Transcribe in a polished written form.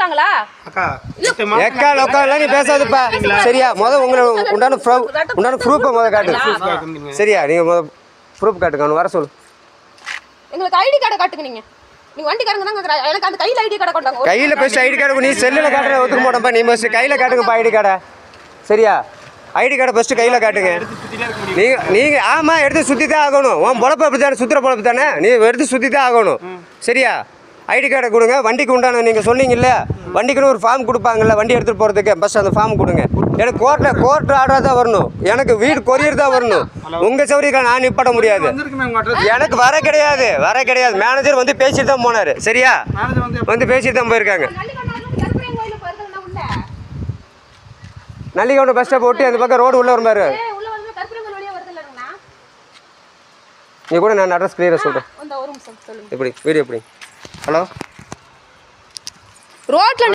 கொடுத்தாங்களா? எக்கா லொக்காலாம் நீ பேசாதப்பா சரியா? உங்களுக்கு உண்டான ப்ரூஃபை காட்டுங்க சரியா? நீங்கள் ப்ரூஃப் காட்டுங்க, வர சொல்லு. எங்களுக்கு ஐடி கார்டை காட்டுங்க. நீங்க வண்டிக்காரங்க தான் எனக்கு அந்த கையில் ஐடி கார்டை கொண்டாங்க. கையில் ஃபஸ்ட் ஐடி கார்டு நீ செல்லில் காட்டுற ஒத்துக்க மாட்டோம்ப்பா. நீ ஃபஸ்ட்டு கையில் காட்டுங்கப்பா ஐடி கார்டை சரியா? ஐடி கார்டை ஃபஸ்ட்டு கையில் காட்டுங்க. நீங்கள் ஆமாம் எடுத்து சுற்றி தான் ஆகணும். உன் பொழப்பு அப்படி தானே, சுற்றுற பொழப்பு தானே, நீ எடுத்து சுற்றி தான் ஆகணும் சரியா? ஐடி கார்டை கொடுங்க. வண்டிக்கு உண்டான நீங்கள் சொன்னீங்கல்ல, வண்டிக்குன்னு ஒரு ஃபார்ம் கொடுப்பாங்கல்ல வண்டி எடுத்துகிட்டு போகிறதுக்கு, ஃபஸ்ட் அந்த ஃபார்ம் கொடுங்க. எனக்கு கோர்ட் ஆர்டர் தான் வரணும், எனக்கு வீடு கொரியர் தான் வரணும். உங்கள் சௌகரியத்தை நான் நிப்பாட்ட முடியாது. எனக்கு வர கிடையாது. மேனேஜர் வந்து பேசிட்டு தான் போனார் சரியா? வந்து பேசிட்டு தான் போயிருக்காங்க. நல்லிகவுண்ட பஸ் ஸ்டாப் ஒட்டி அந்த பக்கம் ரோடு உள்ள வரும்பாரு. நீ கூட நான் அட்ரஸ் கிளியராக சொல்கிறேன். எப்படி வீடியோ எப்படி? ஹலோ ரோட்ல